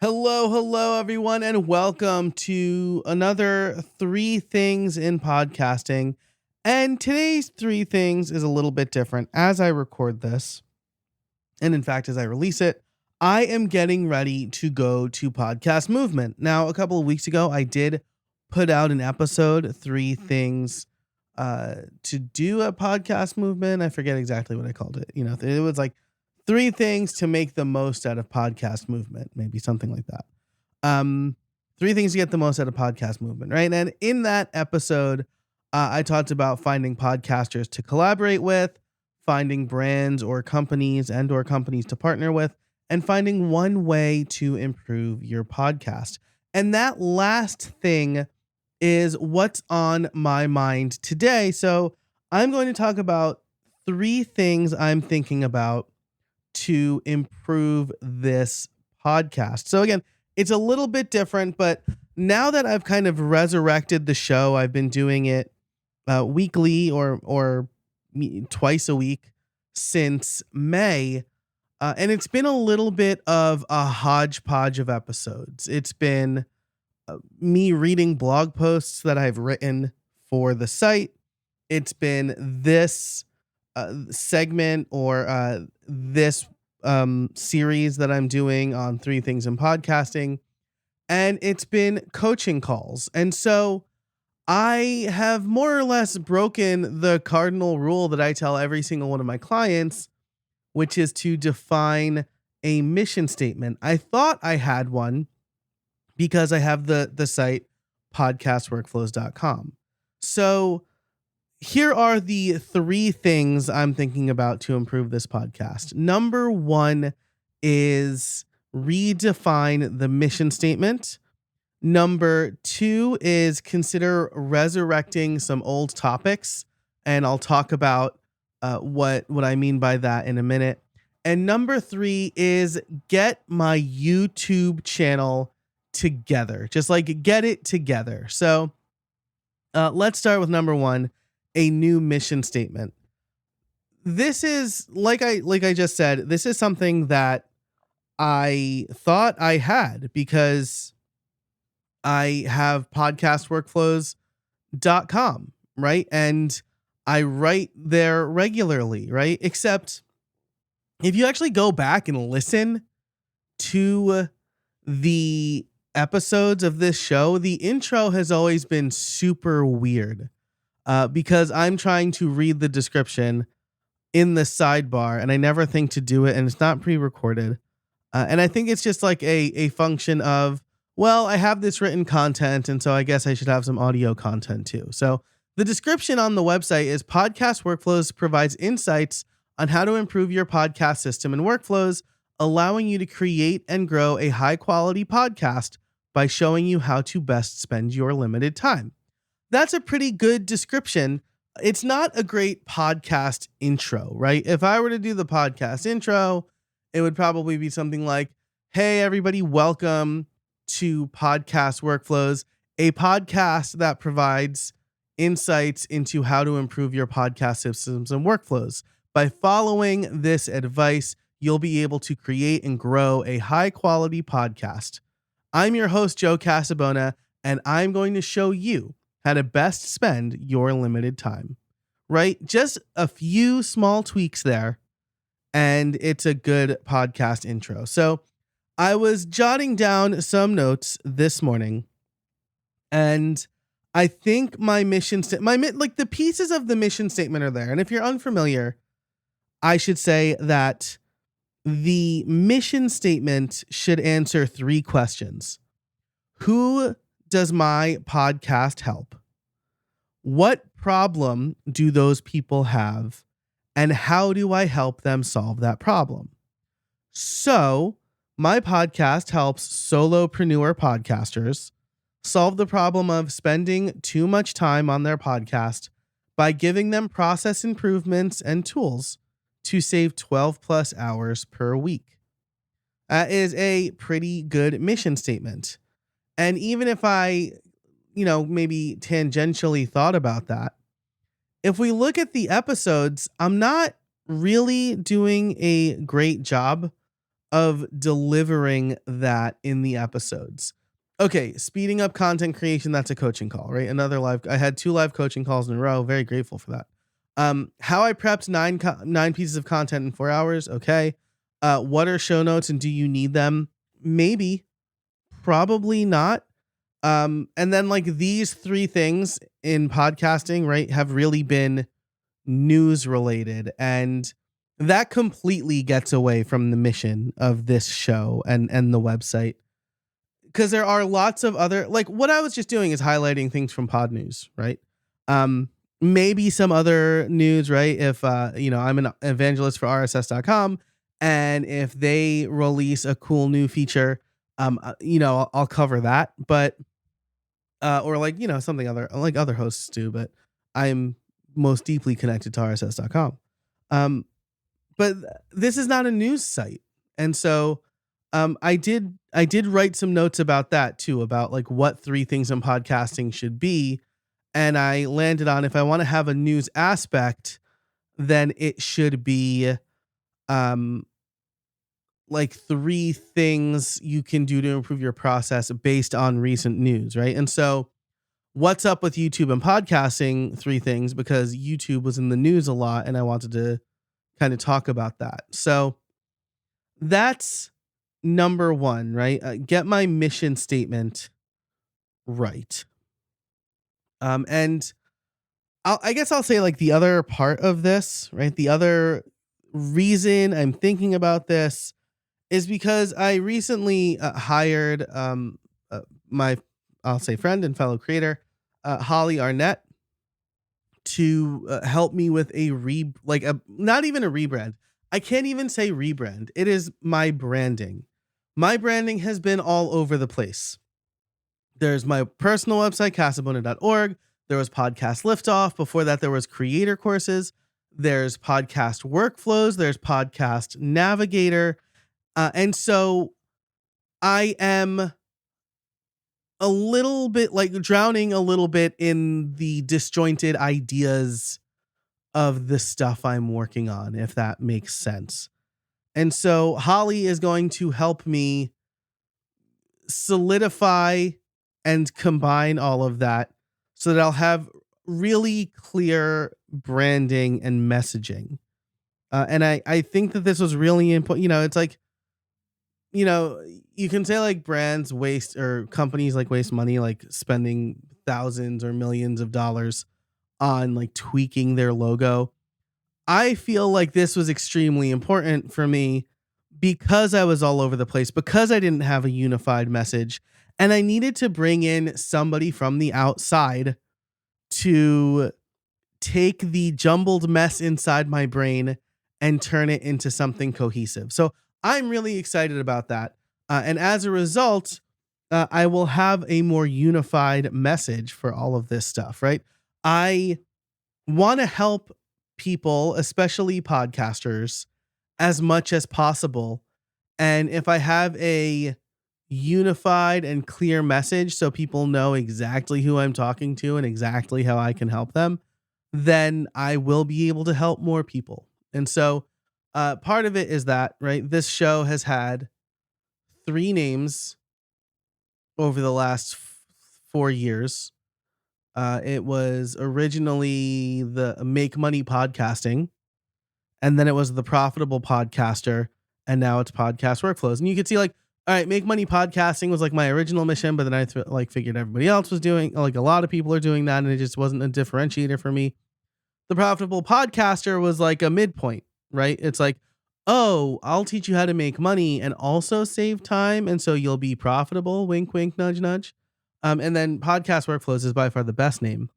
Hello, everyone, and welcome to another Three Things in Podcasting. And today's Three Things is a little bit different. As I record this, and in fact, as I release it, I am getting ready to go to Podcast Movement. Now, a couple of weeks ago, I did put out an episode, Three Things to do a Podcast Movement. I forget exactly what I called it. It was like three things to make the most out of podcast movement, maybe something like that. Three things to get the most out of podcast movement, right? And in that episode, I talked about finding podcasters to collaborate with, finding brands or companies to partner with, and finding one way to improve your podcast. And that last thing is what's on my mind today. So I'm going to talk about three things I'm thinking about to improve this podcast. So again, it's a little bit different, but now that I've kind of resurrected the show, I've been doing it weekly or twice a week since May. And it's been a little bit of a hodgepodge of episodes. It's been me reading blog posts that I've written for the site. It's been this segment or this series that I'm doing on Three Things in Podcasting, and it's been coaching calls. And so I have more or less broken the cardinal rule that I tell every single one of my clients, which is to define a mission statement. I thought I had one because I have the site podcastworkflows.com. So here are the three things I'm thinking about to improve this podcast. Number one is redefine the mission statement. Number two is consider resurrecting some old topics. And I'll talk about what I mean by that in a minute. And number three is get my YouTube channel together. Just like get it together. So let's start with number one. A new mission statement. This is like I just said, this is something that I thought I had because I have podcastworkflows.com, right? And I write there regularly, right? Except if you actually go back and listen to the episodes of this show, the intro has always been super weird. Because I'm trying to read the description in the sidebar and I never think to do it, and it's not pre-recorded. And I think it's just like a function of, well, I have this written content, and so I guess I should have some audio content too. So the description on the website is Podcast Workflows provides insights on how to improve your podcast system and workflows, allowing you to create and grow a high-quality podcast by showing you how to best spend your limited time. That's a pretty good description. It's not a great podcast intro, right? If I were to do the podcast intro, it would probably be something like, hey, everybody, welcome to Podcast Workflows, a podcast that provides insights into how to improve your podcast systems and workflows. By following this advice, you'll be able to create and grow a high-quality podcast. I'm your host, Joe Casabona, and I'm going to show you how to best spend your limited time, right? Just a few small tweaks there, and it's a good podcast intro. So I was jotting down some notes this morning, and I think my mission statement, like the pieces of the mission statement are there. And if you're unfamiliar, I should say that the mission statement should answer three questions. Who does my podcast help? What problem do those people have? And how do I help them solve that problem? So, my podcast helps solopreneur podcasters solve the problem of spending too much time on their podcast by giving them process improvements and tools to save 12 plus hours per week. That is a pretty good mission statement. And even if I, maybe tangentially thought about that, if we look at the episodes, I'm not really doing a great job of delivering that in the episodes. Okay, speeding up content creation, that's a coaching call, right? I had 2 live coaching calls in a row. Very grateful for that. How I prepped 9 pieces of content in 4 hours. Okay. What are show notes and do you need them? Maybe, probably not. And then like these 3 things in podcasting, right, have really been news related, and that completely gets away from the mission of this show and the website, because there are lots of other, like what I was just doing is highlighting things from pod news, right? Maybe some other news, right? If I'm an evangelist for rss.com, and if they release a cool new feature, I'll cover that. But or like, something other, like other hosts do, but I'm most deeply connected to rss.com. But this is not a news site. And so I did write some notes about that too, about like what 3 things in podcasting should be. And I landed on, if I want to have a news aspect, then it should be like 3 things you can do to improve your process based on recent news, right? And so what's up with YouTube and podcasting, 3 things, because YouTube was in the news a lot and I wanted to kind of talk about that. So that's number 1, right? Get my mission statement right. And I guess I'll say like the other part of this, right? The other reason I'm thinking about this is because I recently hired my, I'll say, friend and fellow creator, Holly Arnett, to help me with not even a rebrand. I can't even say rebrand. It is my branding. My branding has been all over the place. There's my personal website, casabona.org. There was Podcast Liftoff. Before that, there was creator courses. There's podcast workflows. There's podcast navigator. And so I am a little bit like drowning a little bit in the disjointed ideas of the stuff I'm working on, if that makes sense. And so Holly is going to help me solidify and combine all of that so that I'll have really clear branding and messaging. And I think that this was really important. It's like, you can say like brands waste, or companies like waste money, like spending thousands or millions of dollars on like tweaking their logo. I feel like this was extremely important for me because I was all over the place, because I didn't have a unified message, and I needed to bring in somebody from the outside to take the jumbled mess inside my brain and turn it into something cohesive. So I'm really excited about that. And as a result, I will have a more unified message for all of this stuff, right? I want to help people, especially podcasters, as much as possible. And if I have a unified and clear message so people know exactly who I'm talking to and exactly how I can help them, then I will be able to help more people. And so part of it is that, right, this show has had 3 names over the last 4 years. It was originally the Make Money Podcasting, and then it was the Profitable Podcaster, and now it's Podcast Workflows. And you can see like, all right, Make Money Podcasting was like my original mission, but then I figured everybody else was doing, like a lot of people are doing that, and it just wasn't a differentiator for me. The Profitable Podcaster was like a midpoint, right? It's like, oh, I'll teach you how to make money and also save time, and so you'll be profitable. Wink, wink, nudge, nudge. And then Podcast Workflows is by far the best name.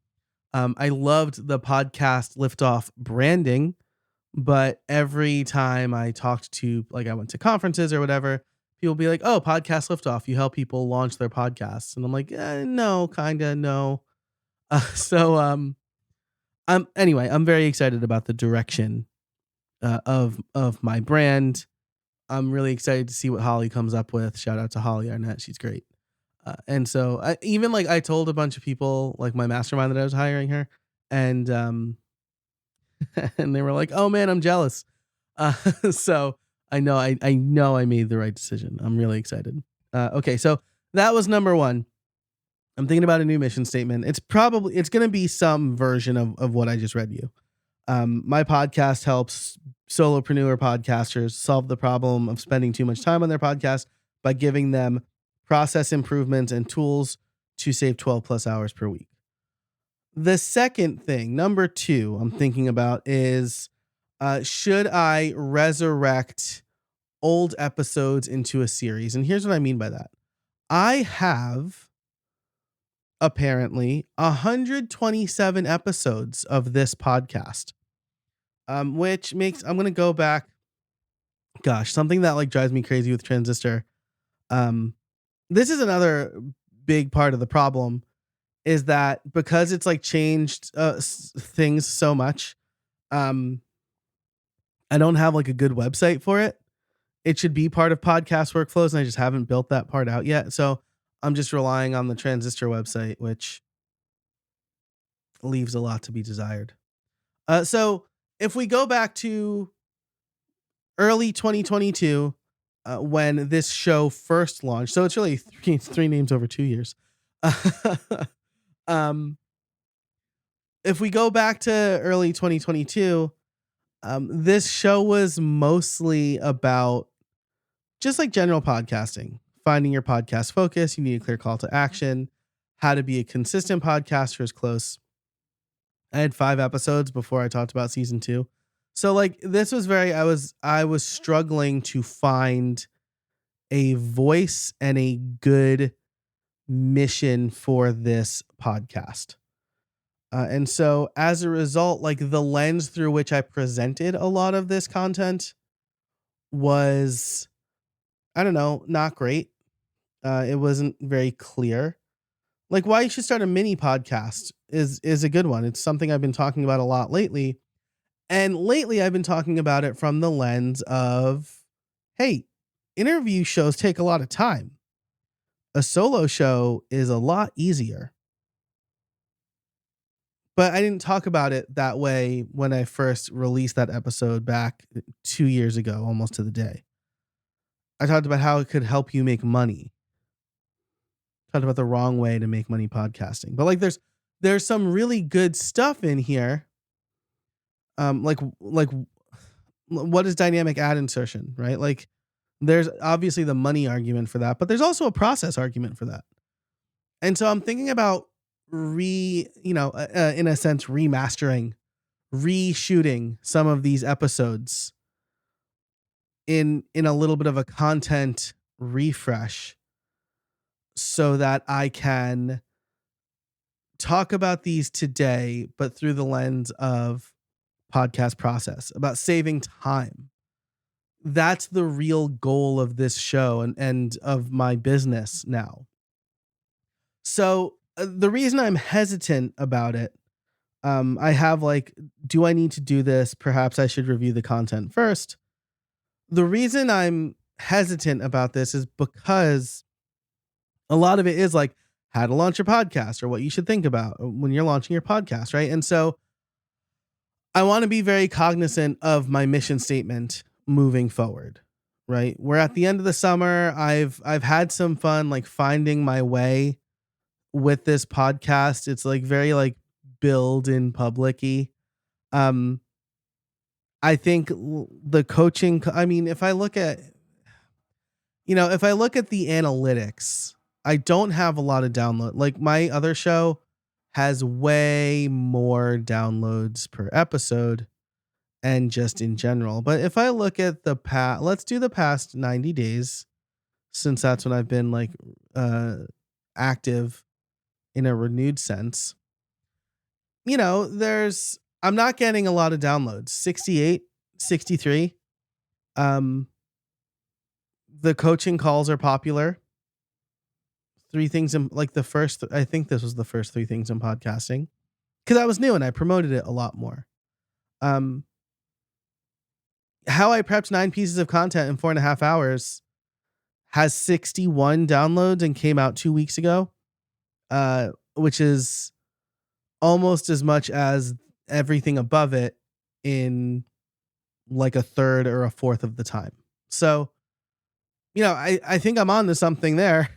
I loved the Podcast Liftoff branding, but every time I talked to, like I went to conferences or whatever, people be like, oh, Podcast Liftoff, you help people launch their podcasts. And I'm like, no, kinda, no. Anyway, I'm very excited about the direction of my brand. I'm really excited to see what Holly comes up with. Shout out to Holly Arnett. She's great. And so I told a bunch of people, like my mastermind, that I was hiring her, and and they were like, oh man, I'm jealous. So I know I made the right decision. I'm really excited. Okay, so that was number one. I'm thinking about a new mission statement. It's going to be some version of what I just read you. My podcast helps solopreneur podcasters solve the problem of spending too much time on their podcast by giving them process improvements and tools to save 12 plus hours per week. The second thing, number two, I'm thinking about is should I resurrect old episodes into a series? And here's what I mean by that. I have apparently 127 episodes of this podcast, which makes, I'm going to go back. Gosh, something that like drives me crazy with Transistor. This is another big part of the problem is that because it's like changed things so much, I don't have like a good website for it. It should be part of podcast workflows, and I just haven't built that part out yet. So I'm just relying on the Transistor website, which leaves a lot to be desired. So if we go back to early 2022, when this show first launched, so it's really three names over 2 years. If we go back to early 2022, this show was mostly about just like general podcasting, finding your podcast focus. You need a clear call to action, how to be a consistent podcaster is close. I had 5 episodes before I talked about season 2. So like this was I was struggling to find a voice and a good mission for this podcast. And so as a result, like the lens through which I presented a lot of this content was, I don't know, not great. It wasn't very clear. Like why you should start a mini podcast is a good one. It's something I've been talking about a lot lately. And lately I've been talking about it from the lens of, hey, interview shows take a lot of time. A solo show is a lot easier. But I didn't talk about it that way when I first released that episode back 2 years ago, almost to the day. I talked about how it could help you make money. Talked about the wrong way to make money podcasting. But like there's some really good stuff in here. Like what is dynamic ad insertion, right? Like there's obviously the money argument for that, but there's also a process argument for that. And so I'm thinking about in a sense, remastering, reshooting some of these episodes in a little bit of a content refresh so that I can talk about these today, but through the lens of podcast process, about saving time. That's the real goal of this show and of my business now. So the reason I'm hesitant about it, I have like, do I need to do this? Perhaps I should review the content first. The reason I'm hesitant about this is because a lot of it is like how to launch your podcast or what you should think about when you're launching your podcast, right? And so I want to be very cognizant of my mission statement moving forward, right? We're at the end of the summer. I've had some fun like finding my way with this podcast. It's like very like build in public-y. I think the coaching, I mean, if I look at the analytics, I don't have a lot of download. Like my other show has way more downloads per episode and just in general. But if I look at let's do the past 90 days, since that's when I've been like active in a renewed sense. I'm not getting a lot of downloads. 68, 63. The coaching calls are popular. 3 things in like I think this was the first 3 things in podcasting because I was new and I promoted it a lot more. How I prepped 9 pieces of content in 4.5 hours has 61 downloads and came out 2 weeks ago, which is almost as much as everything above it in like a third or a fourth of the time. So, I think I'm on to something there.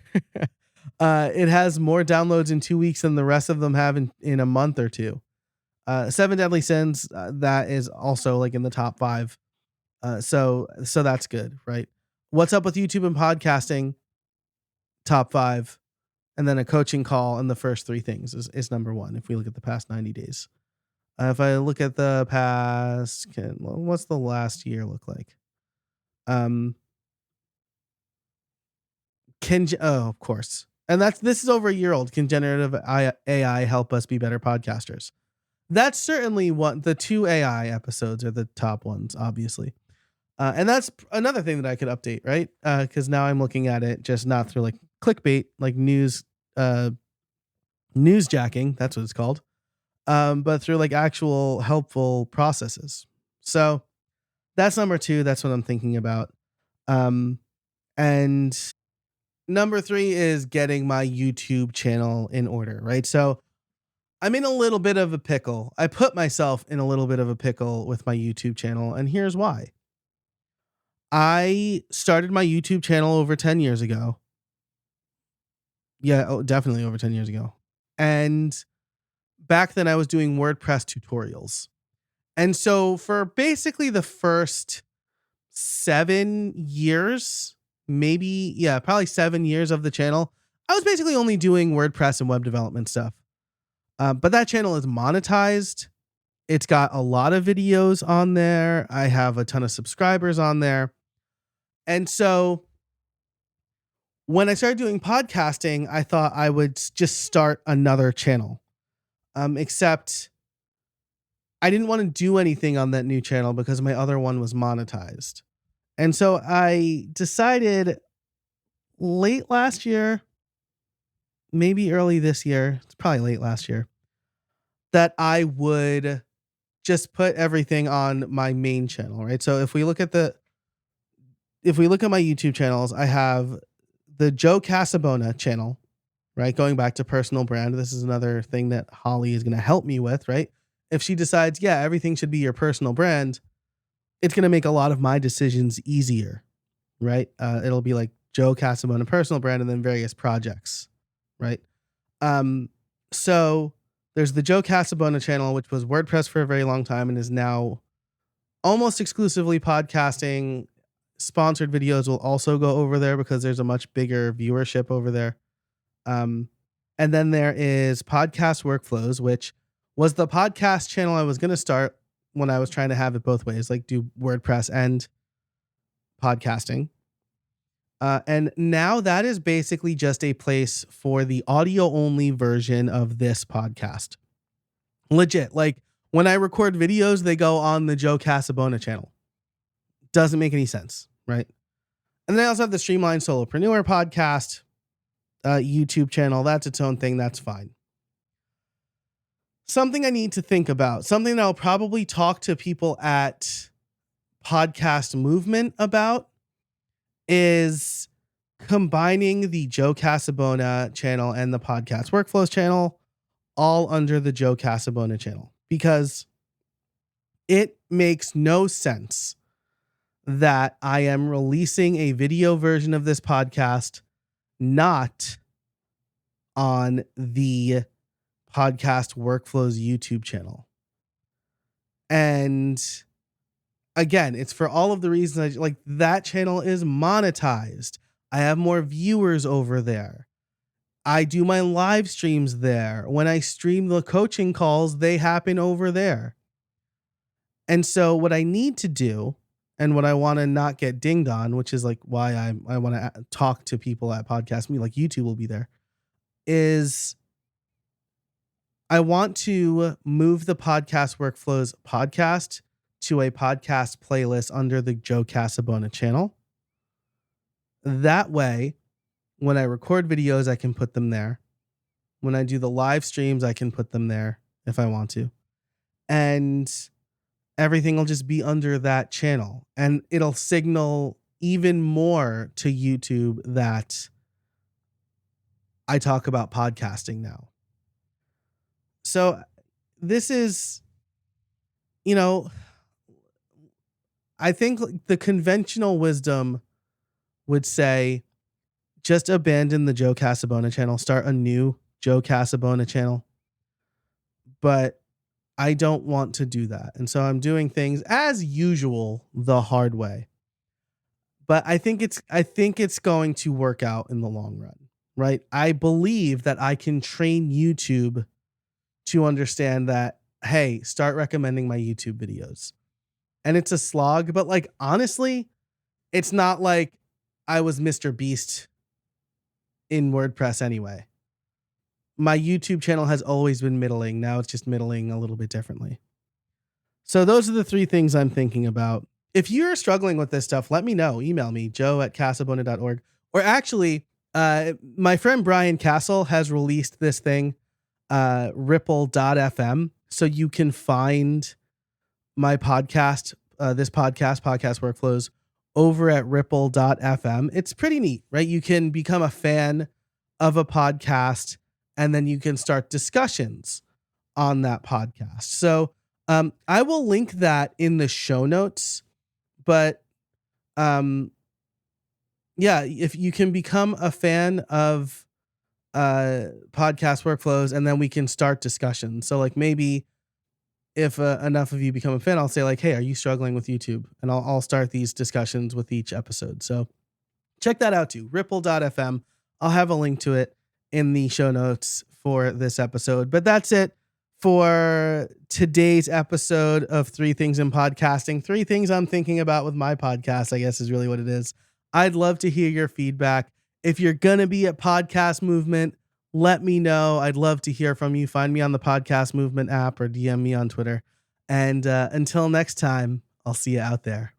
It has more downloads in 2 weeks than the rest of them have in a month or two. Seven Deadly Sins, that is also like in the top five. So that's good, right? What's up with YouTube and podcasting? Top five. And then a coaching call, and the first three things is number one if we look at the past 90 days. If I look at the past, what's the last year look like? Um, of course. And this is over a year old. Can generative AI help us be better podcasters? That's certainly what the 2 AI episodes are the top ones, obviously. And that's another thing that I could update, right? Because now I'm looking at it just not through like clickbait, like newsjacking, that's what it's called, but through like actual helpful processes. So that's number 2. That's what I'm thinking about. And number 3 is getting my YouTube channel in order, right? So I'm in a little bit of a pickle. I put myself in a little bit of a pickle with my YouTube channel, and here's why. I started my YouTube channel over 10 years ago. Yeah, definitely over 10 years ago. And back then I was doing WordPress tutorials. And so for basically the first 7 years, probably 7 years of the channel, I was basically only doing WordPress and web development stuff. But that channel is monetized. It's got a lot of videos on there. I have a ton of subscribers on there. And so when I started doing podcasting, I thought I would just start another channel. Except I didn't want to do anything on that new channel because my other one was monetized. And so I decided late last year, maybe early this year, it's probably late last year, that I would just put everything on my main channel, right? So if we look at my YouTube channels, I have the Joe Casabona channel, right? Going back to personal brand. This is another thing that Holly is going to help me with, right? If she decides, yeah, everything should be your personal brand, it's going to make a lot of my decisions easier, right? It'll be like Joe Casabona personal brand and then various projects, right? So there's the Joe Casabona channel, which was WordPress for a very long time and is now almost exclusively podcasting. Sponsored videos will also go over there because there's a much bigger viewership over there. And then there is Podcast Workflows, which was the podcast channel I was going to start when I was trying to have it both ways, like do WordPress and podcasting. And now that is basically just a place for the audio only version of this podcast. Legit. Like when I record videos, they go on the Joe Casabona channel. Doesn't make any sense, right? And then I also have the Streamline Solopreneur podcast, YouTube channel. That's its own thing. That's fine. Something I need to think about, something that I'll probably talk to people at Podcast Movement about, is combining the Joe Casabona channel and the Podcast Workflows channel all under the Joe Casabona channel, because it makes no sense that I am releasing a video version of this podcast not on the Podcast Workflows YouTube channel. And again, it's for all of the reasons like that channel is monetized. I have more viewers over there. I do my live streams there. When I stream the coaching calls, they happen over there. And so what I need to do, and what I want to not get dinged on, which is like why I want to talk to people at Podcast Me, like YouTube will be there, is I want to move the Podcast Workflows podcast to a podcast playlist under the Joe Casabona channel. That way, when I record videos, I can put them there. When I do the live streams, I can put them there if I want to. And everything will just be under that channel. And it'll signal even more to YouTube that I talk about podcasting now. So this is, I think the conventional wisdom would say just abandon the Joe Casabona channel, start a new Joe Casabona channel. But I don't want to do that. And so I'm doing things as usual the hard way. But I think it's going to work out in the long run, right? I believe that I can train YouTube to understand that, hey, start recommending my YouTube videos. And it's a slog, but like honestly, it's not like I was Mr. Beast in WordPress anyway. My YouTube channel has always been middling. Now it's just middling a little bit differently. So those are the 3 things I'm thinking about. If you're struggling with this stuff, let me know. Email me, joe@casabona.org. Or actually, my friend Brian Castle has released this thing, ripple.fm. So you can find my podcast, podcast workflows over at ripple.fm. It's pretty neat, right? You can become a fan of a podcast and then you can start discussions on that podcast. So I will link that in the show notes, but yeah, if you can become a fan of podcast workflows and then we can start discussions. So like maybe if enough of you become a fan, I'll say like, hey, are you struggling with YouTube? And I'll start these discussions with each episode. So check that out too, ripple.fm. I'll have a link to it in the show notes for this episode. But that's it for today's episode of 3 Things in Podcasting. 3 things I'm thinking about with my podcast, I guess is really what it is. I'd love to hear your feedback. If you're going to be at Podcast Movement, let me know. I'd love to hear from you. Find me on the Podcast Movement app or DM me on Twitter. And until next time, I'll see you out there.